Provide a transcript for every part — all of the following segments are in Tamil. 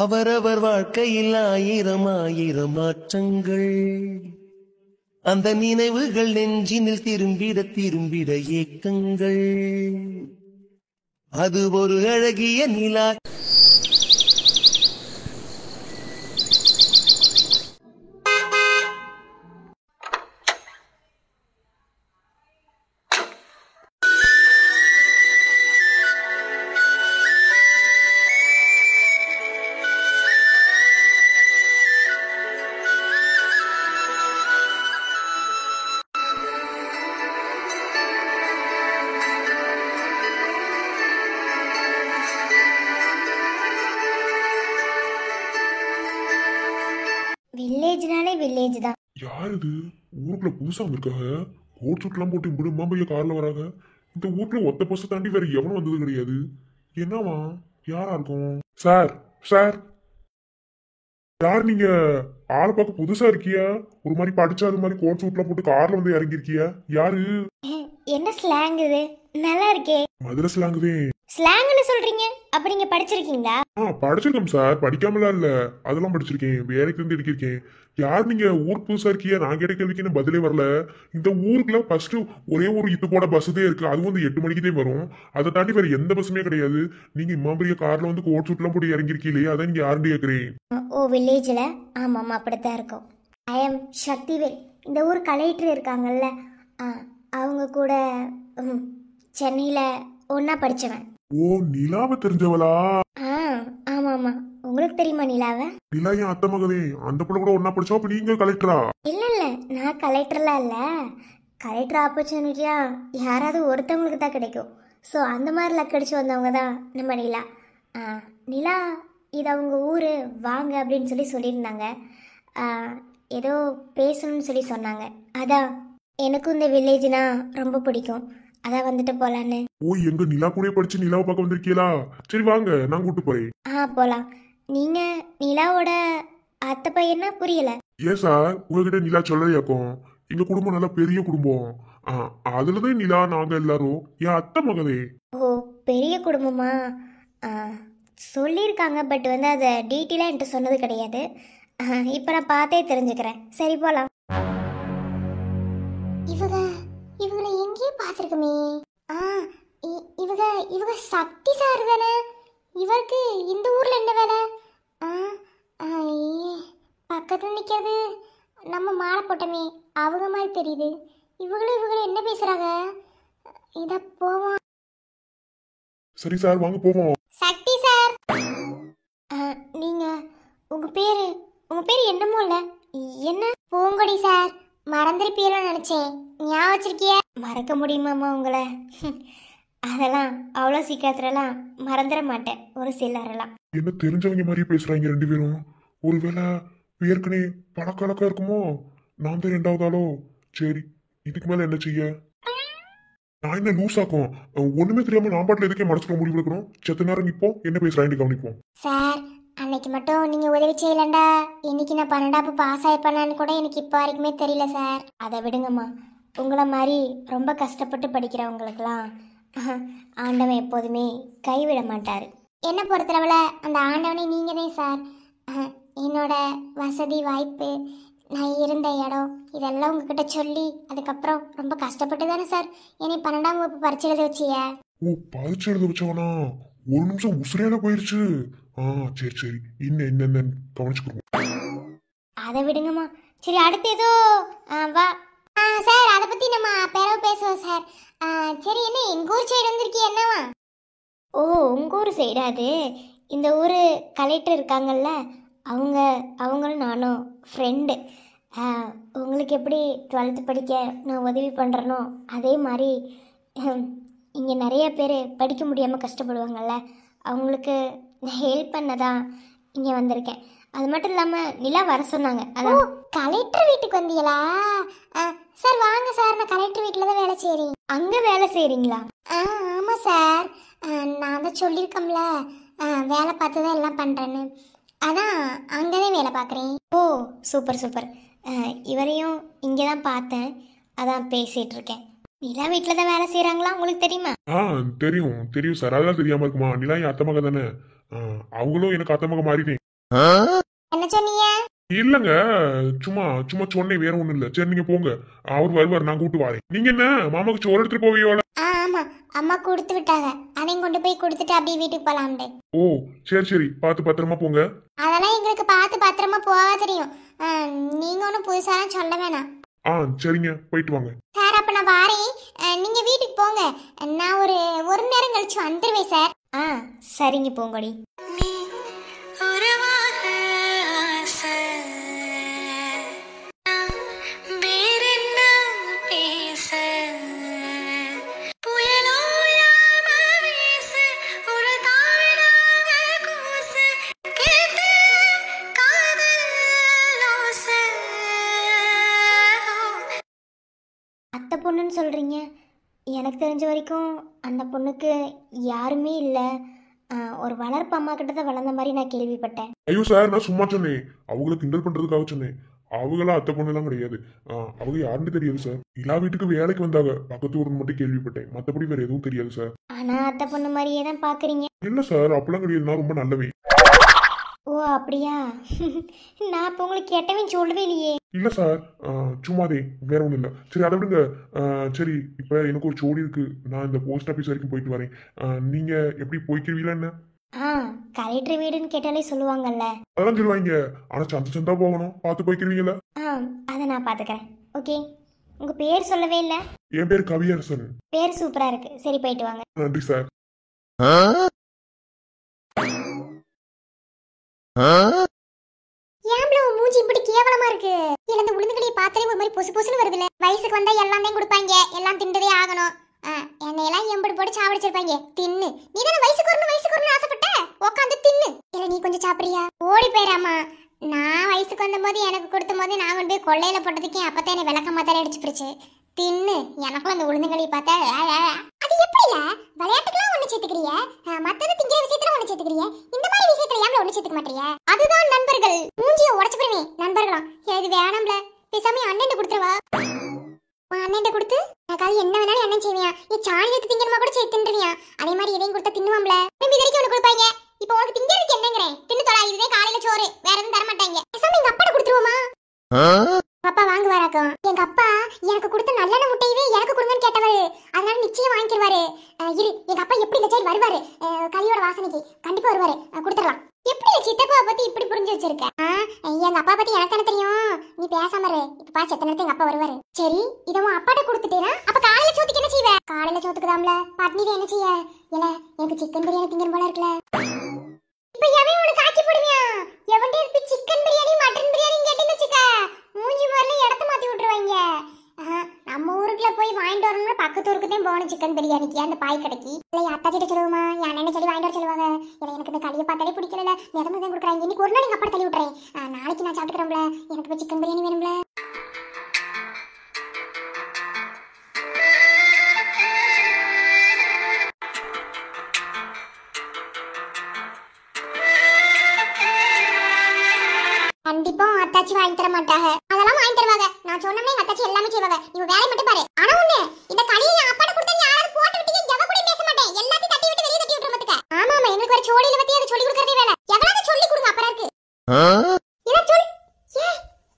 அவரவர் வாழ்க்கையில் ஆயிரம் ஆயிரம் மாற்றங்கள், அந்த நினைவுகள் நெஞ்சினில் திரும்பிட திரும்பிட ஏக்கங்கள். அது ஒரு அழகிய நிலா. வில்லேஜ்னாலே வில்லேஜ் தான். யார் இது? ஊருக்குள்ள புதுசா வந்திருக்காங்க. கோட் சூட்லாம் போட்டு இப்படி மாம்பைய கார்ல வராங்க. இந்த ஊருக்குள்ள ஒத்த பஸ் தாண்டி வேற எவனும் வந்தது கிடையாது. என்னவா? யாரா இருக்கும்? சார் சார், யார் நீங்க? ஆளை பார்க்க புதுசா இருக்கியா? ஒரு மாதிரி படிச்சாது மாதிரி கோட் சூட்லாம் போட்டு கார்ல வந்து இறங்கி இருக்கியா? யாரு? என்ன ஸ்லாங் இது? நல்லா இருக்கே. மதுரை ஸ்லாங்குதே. ஸ்லாங்னு சொல்றீங்க? அப்ப நீங்க படிச்சிருக்கீங்களா? படிச்சிருக்கேன் சார், படிக்காமலாம் இல்ல. அதெல்லாம் படிச்சிருக்கேன், வேலைக்கு இருந்து எடுக்கிருக்கேன். யார் நீங்க? ஊர் புதுசா இருக்கியா? நான் கேட்ட கேள்விக்கு என்ன பதிலே வரல. இந்த ஊருக்குள்ள ஃபர்ஸ்ட் ஒரே ஒரு இது போட பஸ் தான் இருக்கு, அதுவும் வந்து 8 மணிக்கு தான் வரும். அதை தாண்டி வேற எந்த பஸ்ஸுமே கிடையாது. நீங்க இம்மாம்பரிய கார்ல வந்து கோட் சூட்லாம் போட்டு இறங்கிருக்கீங்களே, அதான் நீங்க யாருன்னு கேக்குறேன். ஓ, வில்லேஜ்ல? ஆமாம், அப்படித்தான் இருக்கும். I am Sakthivel. இந்த ஊர் கலெக்டர் இருக்காங்கல்ல, அவங்க கூட சென்னையில ஒன்னா படிச்சவன். ஓ, நிலாவை தெரிஞ்சவளா? ஆமா ஆமா. உங்களுக்கு தெரியுமா நிலாவை? நிலா என் அத்தை மகனே. அந்த பிள்ளை கூட ஒன்னா படிச்சா. அப்ப நீங்க கலெக்டரா? இல்ல இல்ல, நான் கலெக்டர்லாம் இல்ல. கலெக்டர் ஆப்பர்ச்சுனிட்டியா யாராவது ஒருத்தவங்களுக்கு தான் கிடைக்கும். ஸோ அந்த மாதிரி லக் அடிச்சு வந்தவங்க தான் நம்ம நிலா. நிலா, இது அவங்க ஊர், வாங்க அப்படின்னு சொல்லியிருந்தாங்க. ஏதோ பேசணும்னு சொன்னாங்க. அதான் எனக்கும் இந்த வில்லேஜ்னா ரொம்ப பிடிக்கும், அதான் வந்துட்டு போலான்னு. ஓ, எங்க நிலா கூட படிச்சு நிலாவை பார்க்க வந்திருக்கீங்களா? சரி வாங்க, நான் கூட்டு போறேன். போலாம். நீங்க நிலாவோட அத்தை பையனா? புரியல. ஏன் சார், உங்ககிட்ட நிலா சொல்லலையாக்கும்? எங்க குடும்பம் நல்ல பெரிய குடும்பம். அதுலதான் நிலா நாங்க எல்லாரும் என் அத்தை மகனே. ஓ, பெரிய குடும்பமா? சொல்லியிருக்காங்க, பட் வந்து அதை டீட்டெயிலாக என்கிட்ட சொன்னது கிடையாது. இப்போ நான் பார்த்தே தெரிஞ்சுக்கிறேன். சரி போகலாம். இவங்களை எங்கேயே பார்த்துருக்குமே. இவங்க இவங்க சக்தி சார் தானே? இவருக்கு இந்த ஊரில் என்ன வேலை? பக்கத்தில் நிற்கிறது நம்ம மாலை போட்டோமே, அவங்க மாதிரி தெரியுது. இவங்களும் என்ன பேசுகிறாங்க? இதை போவோம். சரி சார், வாங்க போவோம். சக்தி சார், நீங்க உங்க பேரு என்னமோ இல்ல? என்ன? பூங்கொடி சார். மறந்துருப்பீங்களோ நினைச்சேன். ஞாபகம் வச்சிருக்கிய? மறக்க முடியுமாம்மா உங்களை? அதெல்லாம் அவ்வளோ சீக்கிரத்துலலாம் மறந்துட மாட்டேன், ஒரு சிலரெல்லாம். என்ன தெரிஞ்சவங்க மாதிரியே பேசுறாங்க ரெண்டு பேரும். ஒருவேளை ஏற்கனவே பழக்கழக்கா இருக்குமோ? நான் தான் 2வது ஆளோ? சரி, இதுக்கு மேல என்ன செய்ய? நான் என்ன லூசாக்கும்? ஒண்ணுமே தெரியாம நான் பாட்டில் எதுக்கே மனசுல முடிவு எடுக்கணும்? செத்த நேரம் நிற்போம், என்ன பேசுறான்னு கவனிப்போம். சார், அன்னைக்கு மட்டும் நீங்க உதவி செய்யலண்டா, இன்னைக்கு நான் 12ஆப்பு பாஸ் ஆயிப்பேனான்னு கூட எனக்கு இப்போ வரைக்குமே தெரியல சார். அதை விடுங்கம்மா. உங்களை மாதிரி ரொம்ப கஷ்டப்பட்டு படிக்கிறவங்களுக்கெல்லாம் ஆண்டவன் எப்போதுமே கைவிட மாட்டார். என்னை பொறுத்தளவில் அந்த ஆண்டவனே நீங்கள் தான் சார். என்னோட வசதி வாய்ப்பு, நான் இருந்த இடம், இதெல்லாம் உங்ககிட்ட சொல்லி அதுக்கப்புறம் ரொம்ப கஷ்டப்பட்டு தானே சார் என்னை 12ஆம் வகுப்பு பரீட்சை எழுத வச்சிய. ஓ, பரீட்சை எழுத வச்சவனா? ஒரு நிமிஷம் உசுரேல போயிருச்சு. சரி சரி, என்ன கவனிச்சுக்கிறோம். அதை விடுங்கம்மா. சரி, அடுத்து ஏதோ வா சார், அதை பற்றி நம்ம பிறகு பேசுவோம் சார். சரி, என்ன எங்கள் ஊர் சைடு வந்திருக்கீ என்னவா? ஓ, உங்கள் ஊர் சைடு அது. இந்த ஊர் கலெக்டர் இருக்காங்கல்ல, அவங்களும் நானும் ஃப்ரெண்டு. உங்களுக்கு எப்படி 12th படிக்க நான் உதவி பண்ணுறனோ அதே மாதிரி இங்கே நிறைய பேர் படிக்க முடியாமல் கஷ்டப்படுவாங்கள்ல, அவங்களுக்கு ஹெல்ப் பண்ண தான் இங்கே வந்திருக்கேன். அது மட்டும் இல்லாமல் நிலா வர சொன்னாங்க. அதான். கலெக்டர் வீட்டுக்கு வந்தீங்களா? சார் வாங்க சார், நான் கலெக்டர் வீட்டில் தான் வேலை செய்கிறேன். அங்கே வேலை செய்கிறீங்களா? ஆமாம் சார், நான் தான் சொல்லியிருக்கோம்ல, வேலை பார்த்து தான் எல்லாம் பண்ணுறேன்னு. அதான் அங்கே தான் வேலை பார்க்குறேன். ஓ, சூப்பர் சூப்பர். இவரையும் இங்கே தான் பார்த்தேன், அதான் பேசிகிட்ருக்கேன். நிலா வீட்டில் தான் வேலை செய்கிறாங்களா உங்களுக்கு தெரியுமா? ஆ தெரியும் தெரியும் சார். அதெல்லாம் தெரியாம இருக்குமா? நிலா என் அத்தை மக தானே. அவங்களும் எனக்கு அத்தை மக மாறிட்டேன். என்ன சொன்னீங்க? இல்லங்க, சும்மா சும்மா சொன்னேன், வேற ஒண்ணும் இல்ல. சரி நீங்க போங்க, அவர் வருவார், நான் கூட்டு வரேன். நீங்க என்ன மாமாக்கு சோறு எடுத்துட்டு போவீங்களா? ஆமா, அம்மா கொடுத்து விட்டாங்க. அதையும் கொண்டு போய் கொடுத்துட்டு அப்படியே வீட்டுக்கு போலாம்டே. ஓ சரி சரி, பார்த்து பத்திரமா போங்க. அதெல்லாம் எங்களுக்கு பார்த்து பத்திரமா போக தெரியும். நீங்க ஒன்றும் புதுசாலாம் சொல்ல வேணாம். சரிங்க, போயிட்டு வாங்க. சார் அப்ப நான் வாரேன். நீங்க வீட்டுக்கு போங்க. நான் ஒரு நேரம் கழிச்சு வந்துருவேன் சார். சரிங்க போங்கடி. அத்தை பொண்ணுன்னு சொல்கிறீங்க? எனக்கு தெரிஞ்ச வரைக்கும் அந்த பொண்ணுக்கு யாருமே இல்லை. ஒரு வளர்ப்பு அம்மா கிட்ட தான் வளர்ந்த மாதிரி நான் கேள்விப்பட்டேன். ஐயோ சார், நான் சும்மா சொன்னேன், அவங்களை கிண்டல் பண்றதுக்காக சொன்னேன். அவங்களாம் அத்தை பொண்ணு எல்லாம் கிடையாது. அவங்க யாருன்னு தெரியாது சார். எல்லா வீட்டுக்கு வேலைக்கு வந்தாங்க, பக்கத்து ஊர்னு மட்டும் கேள்விப்பட்டேன். மற்றபடி வேற எதுவும் தெரியாது சார். ஆனால் அத்தை பொண்ணு மாதிரியே தான் பார்க்குறீங்க. இல்ல சார், அப்பெல்லாம் கிடையாது, நான் ரொம்ப நல்லவே. ஓ அப்படியா? நான் இப்போ உங்களுக்கு கேட்டவன் சொல்லவே இல்லையே. இல்ல சார், சும்மாதே, வேற ஒண்ணும் இல்ல. சரி அதை விடுங்க. சரி, இப்ப எனக்கு ஒரு ஜோடி இருக்கு, நான் இந்த போஸ்ட் ஆபீஸ் வரைக்கும் போயிட்டு வரேன். நீங்க எப்படி போய்க்கிறீங்களா என்ன? கலெக்டர் வீடுன்னு கேட்டாலே சொல்லுவாங்கல்ல. அதெல்லாம் சொல்லுவாங்க, ஆனா சந்த சந்தா போகணும், பார்த்து போய்க்கிறீங்களா? அதை நான் பார்த்துக்கிறேன். ஓகே, உங்க பேர் சொல்லவே இல்லை. என் பேர் கவியரசன். பேர் சூப்பரா இருக்கு. சரி போயிட்டு வாங்க. நன்றி சார். ஏம்ல உன் மூஞ்சி இப்படி கேவலமா இருக்கு? இந்த உளுந்துகளியை பார்த்தாலே ஒரு மாதிரி பொசு பொசுன்னு வருதுல. வயசுக்கு வந்தா எல்லாம் தான் கொடுப்பாங்க, எல்லாம் திண்டதே ஆகணும். என்னையெல்லாம் எம்படி போட்டு சாவடிச்சிருப்பாங்க. தின்னு. நீ தானே வயசுக்கு வரணும் ஆசைப்பட்ட, உட்காந்து தின்னு. இல்ல நீ கொஞ்சம் சாப்பிடுறியா? ஓடி போயிராமா. நான் வயசுக்கு வந்தபோது எனக்கு கொடுத்த போது நான் கொண்டு போய் கொள்ளையில போட்டதுக்கு அப்பதான் என்ன விளக்க மாத்தாலே அடிச்சு பிடிச்சு தின்னு. எனக்கும் அந்த உளுந்துகளியை பார்த்தா அது எப்படில விளையாட்டுக்கெல்லாம் ஒண்ணு சேர்த்துக்கிறிய, மத்தது திங்கிற விஷயத்துல ஒண்ணு சேர்த்துக்கிறிய, இந்த மாதிரி விஷயத்துல ஏன் ஒண்ணு சேர்த்துக்க மாட்டிய? அதுதான் நண்பர்கள். மூஞ்சிய உடைச்சு போடுவே நண்பர்களா. இது வேணாம்ல, பேசாம அண்ணன் கொடுத்துருவா. அண்ணன் கொடுத்து எனக்காக என்ன வேணாலும் அண்ணன் செய்வியா? நீ சாணி எடுத்து திங்கணுமா கூட சேர்த்து தின்றுவியா? அதே மாதிரி இதையும் கொடுத்தா தின்னுவாம்ல. திரும்பி வரைக்கும் ஒண்ணு கொடுப்பாங்க. இப்போ உனக்கு திங்கிறதுக்கு என்னங்கிறேன்? தின்னு தொலை, இதுவே காலையில சோறு, வேற எதுவும் தர மாட்டாங்க. பேசாம எங்க அப்பாட்ட கொடுத்துருவோமா? அப்பா வாங்க வராக்கும். எங்க அப்பா எனக்கு கொடுத்த நல்லெண்ணெய் முட்டையவே எனக்கு கொடுங்கன்னு கேட்டவர். அதனால நிச்சயம் வாங்கிடுவாரு. இரு, எங்க அப்பா எப்படி இந்த சைடு வருவாரு, கலியோட வாசனைக்கு கண்டிப்பா வருவாரு. கொடுத்துடலாம். எப்படி சித்தப்பா பத்தி இப்படி புரிஞ்சு வச்சிருக்க? எங்க அப்பா பத்தி எனக்கு என்ன தெரியும்? நீ பேசாம இரு. இப்ப பா செத்த நேரத்துக்கு எங்க அப்பா வருவாரு. சரி, இதவும் அப்பாட்ட கொடுத்துட்டேனா அப்ப காலையில சோத்துக்கு என்ன செய்வ? காலையில சோத்துக்குதாம்ல, பட்னில என்ன செய்ய? இல்ல எனக்கு சிக்கன் பிரியாணி திங்கற போல இருக்குல. இப்ப எவன் உனக்கு ஆக்கி போடுவியா? எவன்டே இப்ப சிக்கன் பிரியாணி மட்டன் பிரியாணி கேட்டின்னு வச்சுக்க, மூஞ்சி வரல இடத்த மாத்தி விட்டுருவாங்க. நம்ம ஊருக்குள்ள போய் வாங்கிட்டு வரணும்னா பக்கத்து ஊருக்கு தான் போகணும் சிக்கன் பிரியாணிக்கு, அந்த பாய் கடைக்கு. இல்லை அத்தாச்சிட்ட சொல்லுவோமா, என் அண்ணனை சொல்லி வாங்கிட்டு வர சொல்லுவாங்க. இல்லை எனக்கு இந்த களியை பார்த்தாலே பிடிக்கல, நிறந்து தான் கொடுக்குறாங்க. இன்னைக்கு ஒரு நாள் எங்கள் அப்பா தள்ளி விட்டுறேன். நாளைக்கு நான் சாப்பிட்டுக்கிறோம்ல, எனக்கு இப்போ சிக்கன் பிரியாணி வேணும்ல. கண்டிப்பா அத்தாச்சி வாங்கி தர மாட்டாங்க. அதெல்லாம் வாங்கி தருவாங்க. நான் சொன்னேனே எங்க அத்தாச்சி எல்லாமே செய்வாங்க. நீ வேலைய மட்டும் பாரு. ஆனா ஒண்ணு, இந்த களியை என் அப்பாட்ட கொடுத்தா யாராவது போட்டு விட்டீங்க, எவ கூட பேச மாட்டேன். எல்லாத்தையும் தட்டி விட்டு வெளிய தட்டி விட்டுற மாட்டேங்க. ஆமா ஆமா, எங்களுக்கு வர சோடியில பத்தி அதை சொல்லி கொடுக்கறதே வேலை. எவனாவது சொல்லி கொடுங்க அப்பறா இருக்கு. இத சொல். ஏ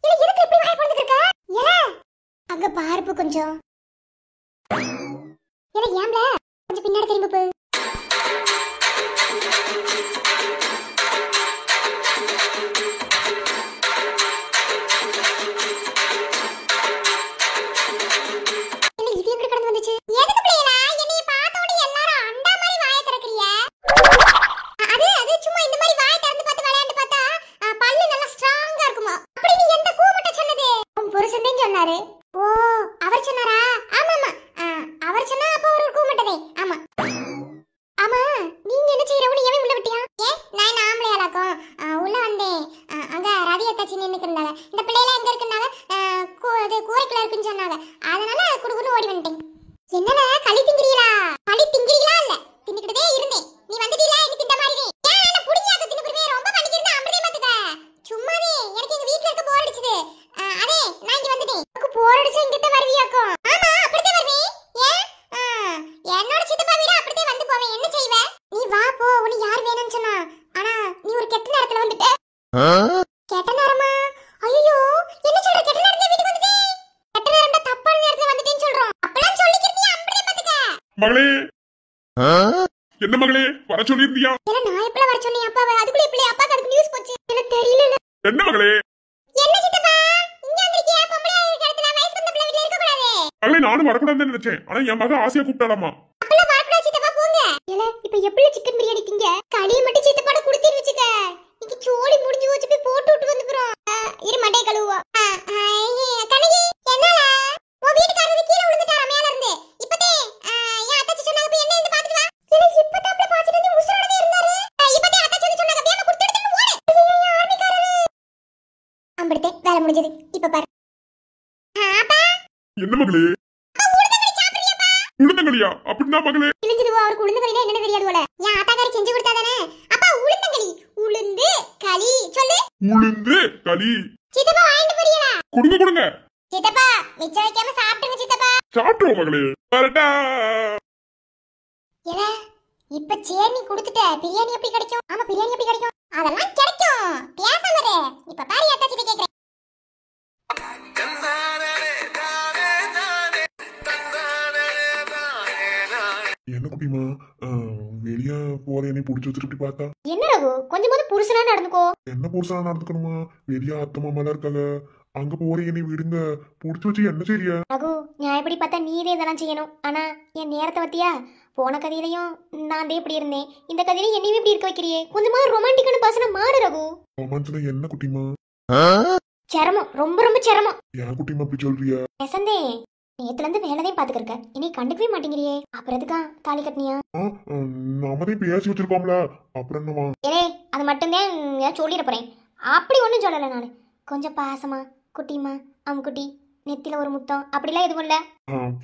இல்ல எதுக்கு இப்படி வாய் போட்டுட்டு இருக்க? ஏல அங்க பாருப்பு கொஞ்சம். ஏல ஏம்ல கொஞ்சம் பின்னாடி திரும்பி போ. கெட்ட நேரமா? ஐயோ, என்ன சொல்ற? கெட்ட நேரத்துல வீட்டுக்கு வந்துட்டே. கெட்ட நேரம்டா, தப்பான நேரத்துல வந்துட்டேன்னு சொல்றோம். அப்பலாம் சொல்லிக்கிறீங்க, அப்படியே பாத்துக்க. மகளே, என்ன மகளே, வர சொல்லிருந்தியா? ஏன்னா நான் எப்பல வர சொன்னேன் அப்பாவை? அதுக்குள்ள எப்படி அப்பாக்கு அதுக்கு நியூஸ் போச்சு? எனக்கு தெரியல. என்ன மகளே? என்ன சித்தப்பா? இங்க வந்திருக்கியா? பொம்பளை இடத்துல வயசு வந்த பிள்ளை வீட்ல இருக்க கூடாது. மகளே, நானும் வரக்கூடாதுன்னு நினைச்சேன். ஆனா என் மக ஆசையா கூப்பிட்டாலாமா? அப்பலாம் வரக்கூடாது சித்தப்பா, போங்க. ஏல, இப்ப எப்படி சிக்கன் பிரியாணி திங்க? களியை மட்டும் சித்தப்பாட குடுத்து வச்சுக்க. இன்னைக்கு சோலி முடிஞ்சு வச்சு போய் போட்டு விட்டு வந்துக்குறோம். இரு மண்டை கழுவுவா. கனகி, என்னல? உன் வீட்டுக்காரரு கீழ விழுந்துட்டாரா மேல இருந்து? இப்பதே என் அத்தாச்சி சொன்னாங்க போய் என்ன இருந்து பாத்துட்டு வா. இல்ல இப்பதான் அப்படி பாத்துட்டு வந்து உசுரோடவே இருந்தாரு. இப்பதே அத்தாச்சி சொன்னாங்க வேகமா குடுத்து எடுத்து ஓடு. ஐயோ ஆர்மிக்காரரு. அம்படுதே வேலை முடிஞ்சது. இப்ப பாரு. அப்பா. என்ன மகளே? உளுந்தங்களியா? அப்படின்னா மகளே இழிஞ்சிடுவா. அவருக்கு உளுந்தங்களினா என்னன்னு தெரியாது போல. என் ஆத்தாக்காரி செஞ்சு கொடுத்தாதானே. அப்பா உளுந்தங்களி. உளுந்து களி சொல்லு. உளுந்து களி. சித்தப்பா வாங்கிட்டு போறீங்களா? கொடுங்க கொடுங்க. சித்தப்பா மிச்சம் வைக்காம சாப்பிடுங்க சித்தப்பா. சாப்பிட்டுவோம் மகளே. வரட்டா. ஏல, இப்ப சேனி கொடுத்துட்ட. பிரியாணி எப்படி கிடைக்கும்? ஆமா, பிரியாணி எப்படி கிடைக்கும்? அதெல்லாம் கிடைக்கும். பேசாம இரு. இப்ப பாரு அத்தாச்சி கேக்குறேன். என்ன குட்டிமா, வெளிய போறேன்னு புடிச்சு வச்சுட்டு பார்த்தா என்ன ரகு, கொஞ்சமாவது புருஷனா நடந்துக்கோ. என்ன புருஷனா நடந்துக்கணுமா? வெளிய அத்தை மாமாலாம் இருக்காங்க. அங்க போறேன்னு விடுங்க. புடிச்சு வச்சு என்ன சரியா? ரகு, நான் எப்படி பார்த்தா நீதே இதெல்லாம் செய்யணும். ஆனா என் நேரத்தை பத்தியா? போன கதையிலையும் நான் இப்படி இருந்தேன். இந்த கதையிலையும் என்னையும் இப்படி இருக்க வைக்கிறியே. கொஞ்சமாவது ரொமான்டிக்கான பர்சனா மாறு ரகு. ரொமான்ஸ்ல என்ன குட்டிமா? சிரமம், ரொம்ப ரொம்ப சிரமம். ஏன் குட்டிமா அப்படி சொல்றியா? நெசந்தே, நேத்துல இருந்து வேலைதான் பாத்துக்கிருக்க. இனி கண்டுக்கவே மாட்டேங்கிறியே. அப்புறம் எதுக்கா தாலி கட்டினியா? நாமதான் பேசி வச்சிருக்கோம்ல, அப்புறம் என்னமா? ஏலே, அது மட்டும்தான் சொல்லிட போறேன். அப்படி ஒண்ணும் சொல்லல நானு. கொஞ்சம் பாசமா, குட்டிமா, அம்முக்குட்டி, நெத்தில ஒரு முத்தம் அப்படிலாம் எதுவும் இல்ல.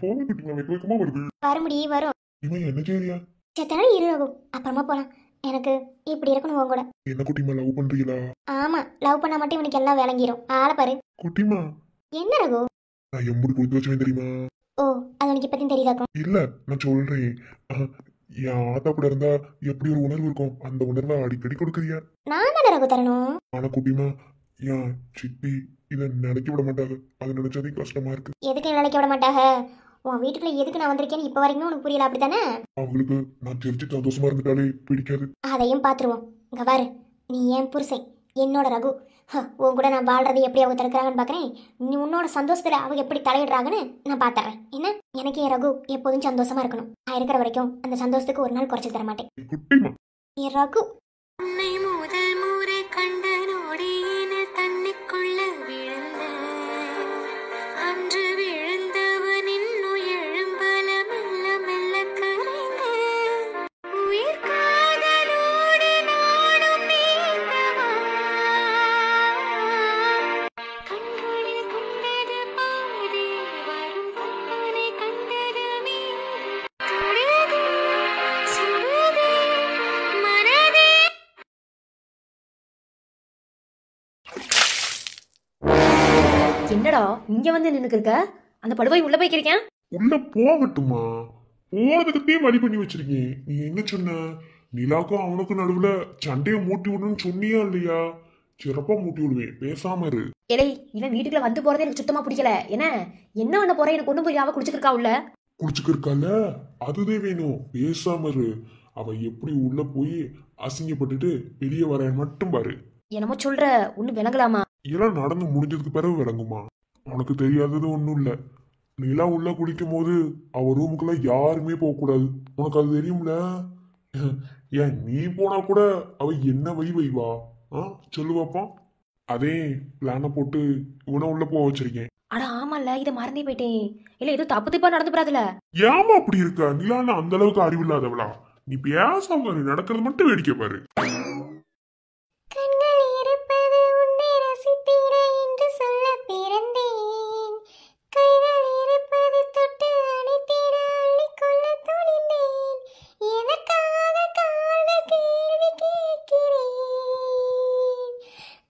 போன குட்டிமா வெக்க வெக்கமா வருது. வரும்படி வரும். இவன் என்ன சரியா? செத்தனா இரு ரகு, அப்புறமா போலாம். எனக்கு இப்படி இருக்கணும் உன் கூட. என்ன குட்டிமா லவ் பண்றீங்களா? ஆமா, லவ் பண்ணா மட்டும் இவனுக்கு எல்லாம் விளங்கிரும். ஆள பாரு. குட்டிமா, என்ன ரகு? நான் எம்புடி கொடுத்து வச்சுவேன் தெரியுமா? ஓ, அது உனக்கு இப்பத்தையும் தெரியுதாக்கும்? இல்ல, நான் சொல்றேன். என் ஆத்தா கூட இருந்தா எப்படி ஒரு உணர்வு இருக்கும், அந்த உணர்வை அடிக்கடி கொடுக்குறியா? நான் தானே ரகு தரணும். ஆனா குட்டிமா, என் சித்தி இதை நினைக்க விட மாட்டாங்க. அது நினைச்சதே கஷ்டமா இருக்கு. எதுக்கு நினைக்க விட மாட்டாக? உன் வீட்டுக்குள்ள எதுக்கு நான் வந்திருக்கேன்னு இப்ப வரைக்கும் உனக்கு புரியல, அப்படித்தானே? அவங்களுக்கு நான் சிரிச்சு சந்தோஷமா இருந்துட்டாலே பிடிக்காது. அதையும் பாத்துருவோம். இங்க பாரு, நீ ஏன் புருஷன், என்னோட ரகு. உன் கூட நான் வாழ்றது எப்படி அவங்க தடுக்கிறாங்கன்னு பாக்குறேன். நீ உன்னோட சந்தோஷத்துல அவங்க எப்படி தலையிடுறாங்கன்னு நான் பாத்துறேன். என்ன, எனக்கு என் ரகு எப்போதும் சந்தோஷமா இருக்கணும். நான் இருக்கிற வரைக்கும் அந்த சந்தோஷத்துக்கு ஒரு நாள் குறைச்சு தர மாட்டேன். குட்டிமா, என் ரகு. உன்னை முதல் முறை கண்ட நொடியினில் தன்னைக்குள்ள விழுந்த அன்று விழுந்தவனின் உயழும்பல மெல்ல மெல்ல கரைந்த உயிர் காதலோடு நானும் நீந்தவா கண்களில் கொண்டது பாதி வரும் கற்பனை கண்டது மீது தொடுது சுடுது மனதே. என்னடா இங்க வந்து நின்னுக்கு இருக்க? அந்த படுவாய் உள்ள போய்க்கிறேன். உள்ள போகட்டுமா? போறதுக்கே வழி பண்ணி வச்சிருக்கேன். நீ என்ன சொன்ன? நிலாக்கும் அவனுக்கும் நடுவுல சண்டையை மூட்டி விடணும்னு சொன்னியா இல்லையா? சிறப்பா மூட்டி விடுவேன், பேசாம இரு. ஏலே, இவன் வீட்டுக்குள்ள வந்து போறதே எனக்கு சுத்தமா பிடிக்கல. என்ன என்ன பண்ண போற? எனக்கு ஒண்ணும் புரியாம குடிச்சுக்கிருக்கா உள்ள. குடிச்சுக்கிருக்கால, அதுதான் வேணும். பேசாம இரு. அவ எப்படி உள்ள போய் அசிங்கப்பட்டுட்டு வெளியே வர மட்டும் பாரு. என்னமோ சொல்ற, ஒண்ணு விளங்கலாமா? இதெல்லாம் நடந்து முடிஞ்சதுக்கு பிறகு விளங்குமா? உனக்கு தெரியாதது ஒண்ணும் இல்ல. நிலா உள்ள குடிக்கும் போது அவ ரூமுக்குள்ள யாருமே போக கூடாது. உனக்கு அது தெரியும்ல? ஏன் நீ போனா கூட அவ என்ன வைவா? சொல்லு பாப்போம். அதே பிளான போட்டு இவனை உள்ள போக வச்சிருக்கேன். அட ஆமால, இதை மறந்தே போயிட்டேன். இல்ல ஏதோ தப்பு தப்பா நடந்து போறாதுல. ஏமா அப்படி இருக்க? நிலான்னு அந்த அளவுக்கு அறிவில்லாதவளா? நீ பேசாம நீ நடக்கிறது மட்டும் வேடிக்கை பாரு. கண்கள் இருப்பது உன்னை ரசித்திட என்று சொல்ல பிறந்தேன். கைகள் இருப்பது தொட்டு அணைத்திட அள்ளிக்கொள்ள துணிந்தேன். எதற்காக கால்கள் கேள்வி கேட்கிறேன்?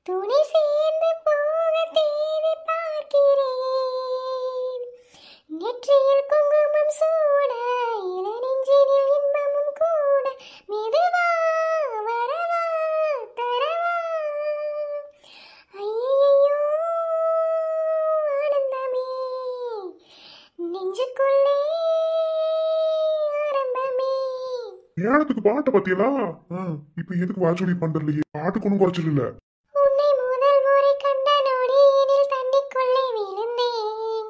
துணை சேர்ந்து போக தேடி பார்க்கிறேன். நெற்றியில் குங்குமம் சூட இளநெஞ்சினில் இன்பமும் கூட மெதுவா வர நேரத்துக்கு பாட்டை பத்தியலா இப்ப எதுக்கு வாச்சொலி பண்றலையே? பாட்டுக்கு ஒண்ணும் குறைச்சல் இல்ல. உன்னை முதல் முறை கண்ட நொடியினில் தண்ணிக்குள்ளே விழுந்தேன்.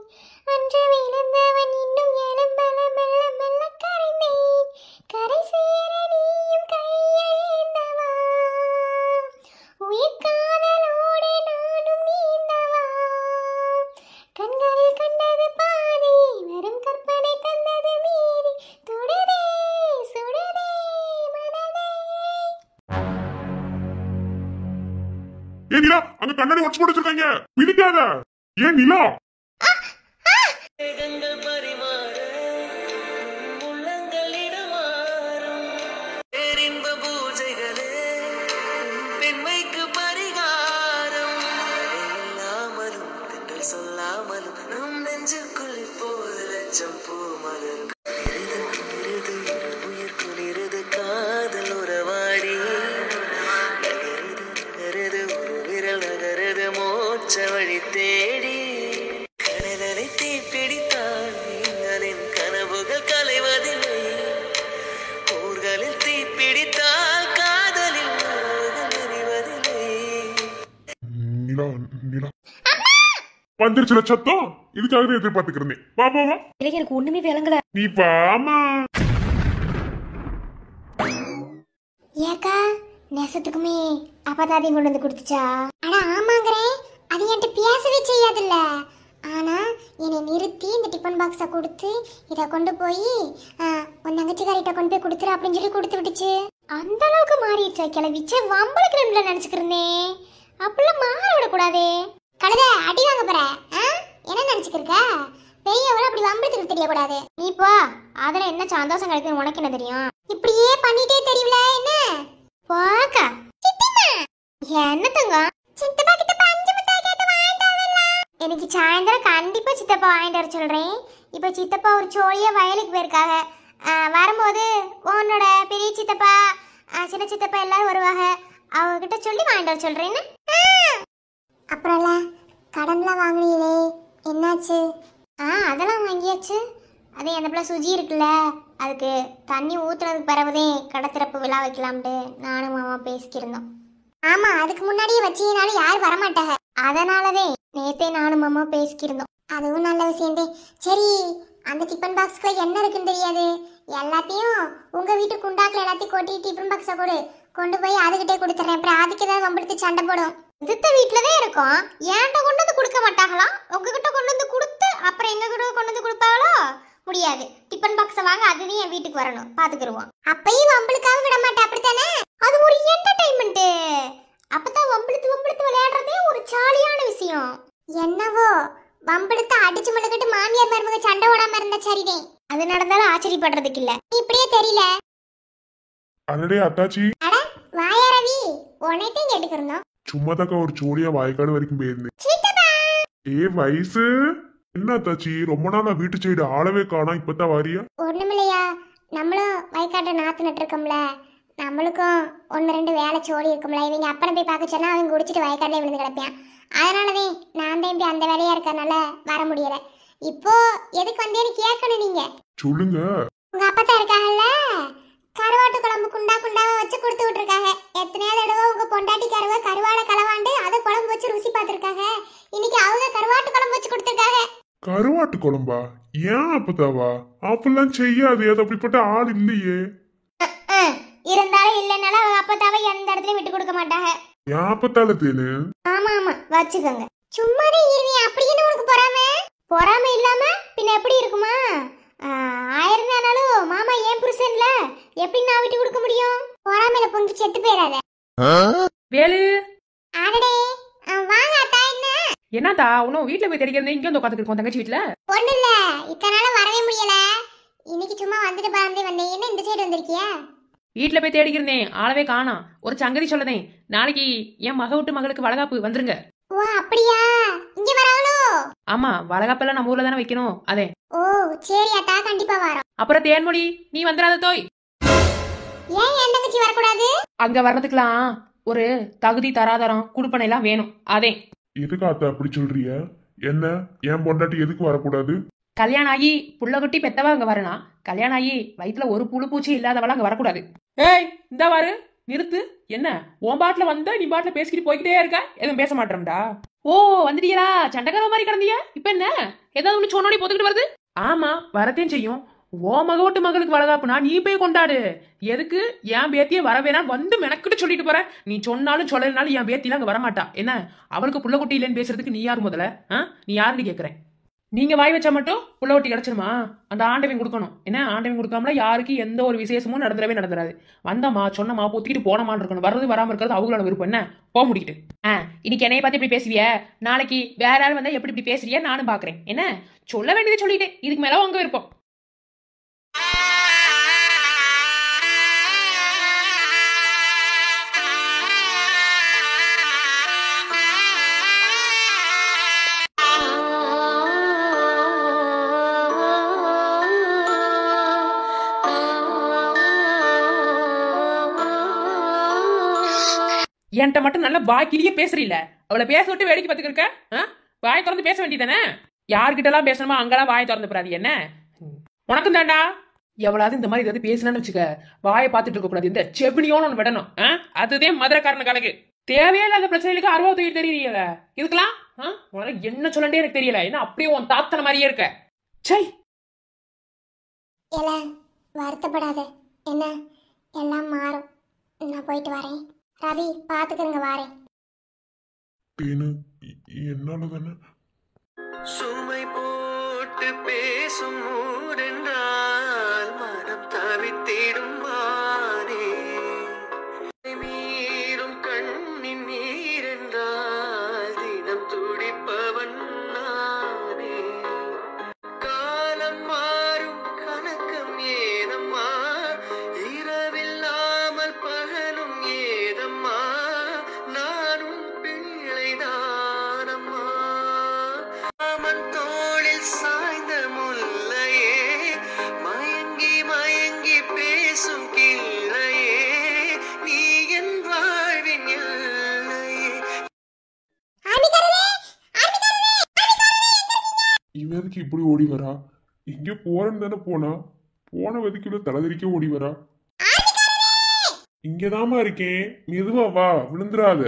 அன்று விழுந்தவன் இன்னும் எழும்பல மெல்ல மெல்ல கரைந்தேன். கரை சேர நீயும் கையேந்தவா, உயிர் காதலோடு நானும் நீந்தவா. கண்களில் கண்டது பாதி, வெறும் கற்பனை தந்தது மீறி. தொடுதே சுடுதே மனதே. ஏன் நிலா, அங்க கண்ணாடி உடச்சு போட்டு வச்சிருக்காங்க, பிடிக்காத. ஏன் நிலா? மேகங்கள் பரிமாற உள்ளங்கள் இடமாறும் பேரின்ப பூஜைகளே பெண்மைக்கு பரிகாரம் இல்லாமலும் திட்டல் சொல்லாமலும் நம் நெஞ்சுக்குள் இப்போது லட்சம் பூ மலரும் உயிர் குளிரது காதல் உறவாடி நகருது ஒரு விரல் நகருது மோட்ச வழி தேடி கடலை தீப்பிடித்தால் நீங்களின் கனவுகள் கலைவதில்லை ஊர்களில் தீப்பிடித்தால் காதலில் உறவுகள் எரிவதில்லை. நிலா நிலா வந்துருச்சுல சத்தம். இதுக்காக எதிர்பார்த்துக்கிறேன். வா வா வா, இல்லைங்க எனக்கு ஒண்ணுமே விளங்கல. நீ வாமா. ஏக்கா நெசத்துக்குமே அப்பதாதையும் கொண்டு வந்து கொடுத்துச்சா? அட ஆமாங்கிறேன், அது என்கிட்ட பேசவே செய்யாதுல்ல. ஆனா என்னை நிறுத்தி இந்த டிஃபன் பாக்ஸை கொடுத்து இதை கொண்டு போய் உன் தங்கச்சிக்காரிட்ட கொண்டு போய் கொடுத்துரு அப்படின்னு சொல்லி கொடுத்து விட்டுச்சு. அந்த அளவுக்கு மாறிடுச்சா கிளவிச்ச? வம்பளுக்கு ரெண்டுல நினைச்சுக்கிறேன். அப்படிலாம் மாற விடக்கூடாதே. கழுத அடி வாங்க போற என்ன நினைச்சுக்கிருக்க? பெரியவள அப்படி வம்பளுக்கு தெரியக்கூடாது. நீ போ, அதுல என்ன சந்தோஷம் கிடைக்குன்னு உனக்கு என்ன தெரியும்? இப்படியே பண்ணிட்டே தெரியல என்ன? போக்கா சித்திமா. என்ன தங்கம்? சித்தப்பா கிட்ட பஞ்சு மிட்டாய் கேட்டு வாங்கிட்டு வரலாம். எனக்கு சாயந்தரம் கண்டிப்பா சித்தப்பா வாங்கிட்டு வர சொல்றேன். இப்ப சித்தப்பா ஒரு சோழியா வயலுக்கு போயிருக்காங்க. வரும்போது உன்னோட பெரிய சித்தப்பா சின்ன சித்தப்பா எல்லாரும் வருவாங்க. அவங்க கிட்ட சொல்லி வாங்கிட்டு வர சொல்றேன்னு. அப்புறம்ல கடன்லாம் வாங்கினீங்களே என்னாச்சு? அதெல்லாம் வாங்கியாச்சு. அதே அந்த பிள்ளை சுஜி இருக்குல்ல, அதுக்கு தண்ணி ஊத்துறதுக்கு பிறகுதே கடை திறப்பு விழா வைக்கலாம்ட்டு நானும் மாமா பேசிக்கிருந்தோம். ஆமா, அதுக்கு முன்னாடியே வச்சீங்கனாலும் யாரும் வரமாட்டாங்க. அதனாலவே நேத்தே நானும் மாமா பேசிக்கிருந்தோம். அதுவும் நல்ல விஷயந்தே. சரி, அந்த டிஃபன் பாக்ஸ்க்குள்ள என்ன இருக்குன்னு தெரியாது. எல்லாத்தையும் உங்க வீட்டு குண்டாக்குல எல்லாத்தையும் கொட்டி டிஃபன் பாக்ஸை கொண்டு போய் அதுகிட்டே கொடுத்துறேன். அப்புறம் அதுக்கு ஏதாவது வம்பெடுத்து சண்டை போடும். இதுத்த வீட்டுலதான் இருக்கும், ஏன்ட்ட கொண்டு வந்து கொடுக்க மாட்டாங்களாம். உங்ககிட்ட கொண்டு வந்து கொடுத்து அப்புறம் எங்க கிட்ட கொண்டு வந்து கொடுப்பாங்களோ? முடியாது. டிஃபன் பாக்ஸை வாங்க, அதுதான் என் வீட்டுக்கு வரணும். பாத்துக்கிருவோம். அப்பயும் வம்பளுக்காக விட மாட்டேன், அப்படித்தானே? அது ஒரு என்டர்டைன்மெண்ட். அப்பதான் வம்பளுத்து விளையாடுறதே ஒரு ஜாலியான விஷயம். என்னவோ வம்பளுத்து அடிச்சு முழுக்கிட்டு மாமியார் மருமக சண்டை ஓடாம இருந்த சரிதே. அது நடந்தாலும் ஆச்சரியப்படுறதுக்கு இல்ல. இப்படியே தெரியல. அடடே அத்தாச்சி. அட வாயா ரவி, உன்னையும் கேட்டுக்கிறோம். சும்மா தாக்கா ஒரு சோழியா வாய்க்காடு வரைக்கும் போயிருந்தேன். ஏ வயசு என்ன அத்தாச்சி, ரொம்ப நாளா வீட்டு சைடு ஆளவே காணோம், இப்பதான் வாரியா? ஒண்ணுமில்லையா, நம்மளும் வயக்காட்டை நாத்து நட்டுருக்கோம்ல, நம்மளுக்கும் 1-2 வேலை சோழி இருக்கும்ல. இவங்க அப்புறம் போய் பார்க்க சொன்னா அவங்க குடிச்சிட்டு வயக்காட்டிலே விழுந்து கிடப்பேன். அதனாலவே நான் தான் இப்படி அந்த வேலையா இருக்கறனால வர முடியல. இப்போ எதுக்கு வந்தேன்னு கேட்கணும் நீங்க. சொல்லுங்க. உங்க அப்பா தான் இருக்காங்கல்ல, கருவாட்டு குழம்பு குண்டாவை வச்சு கொடுத்து விட்டுருக்காங்க. எத்தனையோ தடவை உங்க பொண்டாட்டி கருவாடை களவாண்டு அதை குழம்பு வச்சு ருசி பார்த்துருக்காங்க. இன்னைக்கு அவங்க கருவாட்டு குழம்பு வச்சு கொடுத்துருக்காங்க. கருவாட்டு குழம்பா? ஏன் அப்பதாவா? அப்பெல்லாம் செய்யாது, அது அப்படிப்பட்ட ஆள் இல்லையே. இருந்தாலும் இல்லைனாலும் அவங்க அப்பத்தாவை எந்த இடத்துலயும் விட்டு கொடுக்க மாட்டாங்க. ஏன் அப்பத்தால தேனு? ஆமா வச்சுக்கோங்க. சும்மாவே இருவி, அப்படின்னு உனக்கு பொறாம இல்லாம பின்ன எப்படி இருக்குமா? 1000 தானாலும் மாமா ஏன் புருஷன்ல, எப்படி நான் விட்டு கொடுக்க முடியும்? பொறாமையில பொங்கி செத்து போயிடாத. வேலு ஆடடே வாங்க அத்தா. என்னத்தா உன்னும் வீட்டுல போய் தெரிகிறது, இங்க வந்து உட்காந்துருக்கோம் தங்கச்சி வீட்டுல. ஒண்ணு இல்ல, இத்தனை நாள் வரவே முடியல. இன்னைக்கு சும்மா வந்துட்டு பாருந்தே வந்தேன். என்ன இந்த சைடு வந்திருக்கியா? வீட்டுல போய் தேடிக்கிறேன், ஆளவே காணோம். ஒரு சங்கதி சொல்லதேன், நாளைக்கு என் மக விட்டு மகளுக்கு வளகாப்பு வந்துருங்க. ஓ அப்படியா, இங்க வராங்களோ? ஆமா, வளகாப்பெல்லாம் நம்ம ஊர்ல தானே வைக்கணும். அதே. ஓ சரி அத்தா, கண்டிப்பா வரோம். அப்புறம் தேன்மொழி நீ வந்துடாத தோய். ஏன் என் தங்கச்சி வரக்கூடாது? அங்க வர்றதுக்கெல்லாம் ஒரு தகுதி தராதரம் குடுப்பனை எல்லாம் வேணும். அதே. எதுக்கு அத்தா அப்படி சொல்றிய? என்ன என் பொண்டாட்டி எதுக்கு வரக்கூடாது? கல்யாணம் ஆகி புள்ள குட்டி பெத்தவா அங்க வரலாம், கல்யாணம் ஆகி வயிற்றுல ஒரு புழு பூச்சி இல்லாதவள அங்க வரக்கூடாது. ஏய் இந்த வாரு நிறுத்து. என்ன உன் பாட்டில் வந்தா நீ பாட்டில் பேசிக்கிட்டு போய்கிட்டே இருக்க, எதுவும் பேச மாட்டேன்டா. ஓ வந்துட்டீங்களா, சண்டைக்கார மாதிரி கிடந்தியா? இப்ப என்ன ஏதாவது ஒண்ணு சொன்னோடி போத்துக்கிட்டு வருது? ஆமா வரத்தையும் செய்யும். ஓ மகவட்டு மகளுக்கு வளகாப்புனா நீ போய் கொண்டாடு. எதுக்கு என் பேத்திய வரவேணா வந்து மெனக்கிட்டு சொல்லிட்டு போற? நீ சொன்னாலும் சொல்லலைனாலும் என் பேத்தில அங்க வரமாட்டா. என்ன அவளுக்கு புள்ள குட்டி இல்லைன்னு பேசுறதுக்கு நீ யார் முதல்ல? நீ யாருன்னு கேக்குறேன். நீங்க வாய் வச்சா மட்டும் புள்ள ஒட்டி கிடைச்சிருமா? அந்த ஆண்டவன் கொடுக்கணும். என்ன ஆண்டவன் கொடுக்காமல யாருக்கு எந்த ஒரு விசேஷமும் நடந்துடாது. வந்தமா சொன்னமா பொத்திக்கிட்டு போனமான்னு இருக்கணும். வர்றது வராம இருக்கிறது அவங்களோட விருப்பம். என்ன போக முடிக்கிட்டு இன்னைக்கு என்னைய பார்த்து இப்படி பேசுவிய, நாளைக்கு வேற ஆள் வந்தா எப்படி இப்படி பேசுறிய நானும் பாக்குறேன். என்ன சொல்ல வேண்டியது சொல்லிட்டேன், இதுக்கு மேல உங்க விருப்பம். என்கிட்ட மட்டும் நல்லா வாய்க்கிலேயே பேசுறீல்ல, அவளை பேச விட்டு வேடிக்கை பார்த்துக்க. வாயை திறந்து பேச வேண்டியதானே? யார்கிட்ட எல்லாம் பேசணுமா அங்கெல்லாம் வாயை திறந்து போறாது. என்ன உனக்கும் தாண்டா. எவ்வளவு இந்த மாதிரி ஏதாவது பேசணும்னு வச்சுக்க, வாயை பார்த்துட்டு இருக்க கூடாது. இந்த செவினியோன்னு ஒன்று விடணும். அதுதான் மதுரைக்காரன கணக்கு. தேவையே இல்லாத பிரச்சனைகளுக்கு 60 தெரியல. இதுக்கெல்லாம் உனக்கு என்ன சொல்லண்டே எனக்கு தெரியல. என்ன அப்படியே உன் தாத்தன மாதிரியே இருக்க. சை வருத்தப்படாத, என்ன எல்லாம் மாறும். நான் போயிட்டு வரேன். ரவி பாத்துக்கங்க, வாரேன். என்னால தானே சுமை போட்டு பேசும் ஊரென்றால் மனம் தவித்திடும் மானே, மீறும் கண்ணின் நீரென்றால் தினம் துடிப்பவன் நானே. காலம் மாறும் கணக்கம் ஏதம்மா, இரவில்லாமல் பகலும் ஏதம்மா, நானும் பிள்ளைதானம்மா. அவன் தோளில் சாய்ந்த முல்லையே, மயங்கி மயங்கி பேசும் கிள்ளையே, நீ என் வாழ்வின் எல்லையே. இவருக்கு இப்படி ஓடி வரா? எங்க போறேன்னு தானே போன வதிக்குள்ள தலைதறிக்க ஓடி வரா. இங்கதாமா இருக்கேன், மெதுவா வா, விழுந்துராத.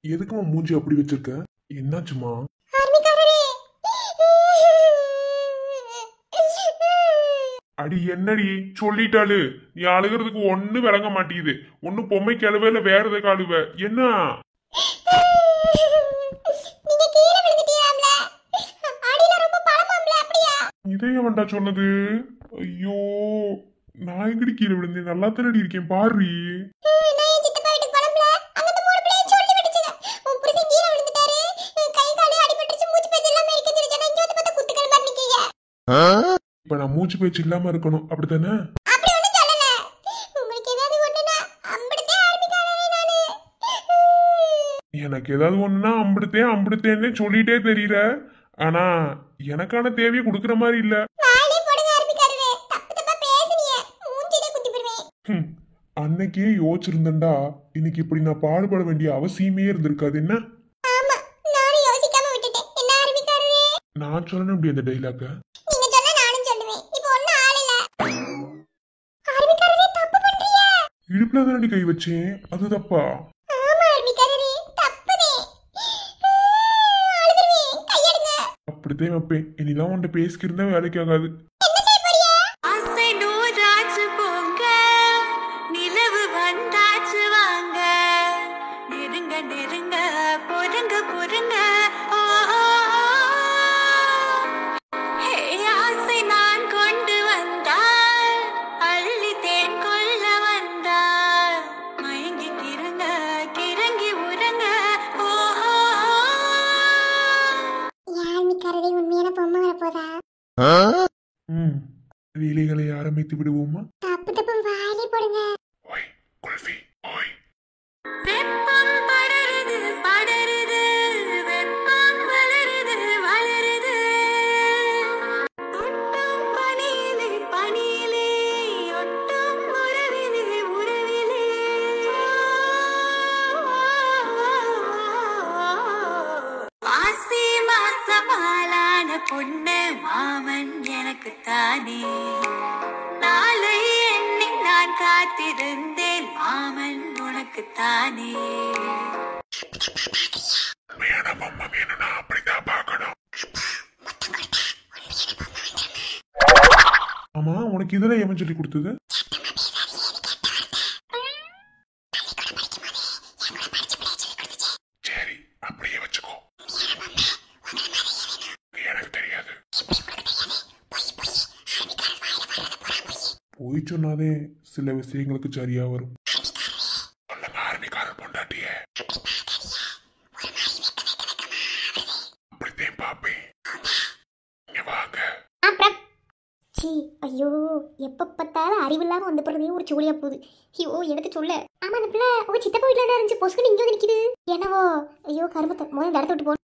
எதுக்குமா மூஞ்சி அப்படி வச்சிருக்க? என்னாச்சுமா? அடி என்னடி சொல்லிட்டாளு, நீ அழுகிறதுக்கு ஒண்ணு விளங்க மாட்டேங்குது. ஒண்ணு பொம்மை கழுவ இல்ல வேற எதை கழுவ? என்ன இதைய வேண்டா சொன்னது? ஐயோ நான் எங்கடி கீழே விழுந்தேன்? நல்லா தானடி இருக்கேன் பாரு. இப்ப நான் மூச்சு பேச்சு இல்லாம இருக்கணும் அப்படித்தானே? எனக்கு ஏதாவது ஒண்ணுன்னா அம்பிடுத்தேன்னே சொல்லிட்டே தெரியல. ஆனா எனக்கான தேவையை கொடுக்கற மாதிரி இல்ல. அன்னைக்கே யோசிச்சிருந்தா இன்னைக்கு இப்படி நான் பாடுபட வேண்டிய அவசியமே இருந்திருக்காது. என்ன நான் சொல்லணும் அப்படி அந்த டைலாக? இடுப்புல தானடி கை வச்சேன், அது தப்பா? அப்படித்தான் வைப்பேன். இனிதான் உன்ட்ட பேசிக்கிருந்தா வேலைக்கு ஆகாது. வேலைகளை ஆரம்பித்து விடுவோமா? பொண்ணு காத்திருந்தேன் மாமன் உனக்குத்தானே. உண்மையான பொம்மை வேணும்னா அப்படிதான் பார்க்கணும். ஆமா, உனக்கு இதுல ஏன் சொல்லி கொடுத்தது? சரி, அப்படியே வச்சுக்கோ. எனக்கு தெரியாது. போய் சொன்னாதே சில விஷயங்களுக்கு சரியா வரும். சொல்லுங்க ஆர்மிக்காரர் பொண்டாட்டிய. அப்படித்தான் பாப்பேன். இங்க வாங்க. அப்புறம் சி ஐயோ எப்ப பார்த்தாலும் அறிவில்லாம வந்து போறதே ஒரு சோழியா போகுது. ஐயோ எடுத்து சொல்ல. ஆமா அந்த பிள்ளை உங்க சித்தப்பா வீட்டுல என்ன இருந்துச்சு பொசுக்குன்னு இங்க வந்து நிக்குது என்னவோ. ஐயோ கருமத்தை முதல்ல இடத்த விட்டு போ.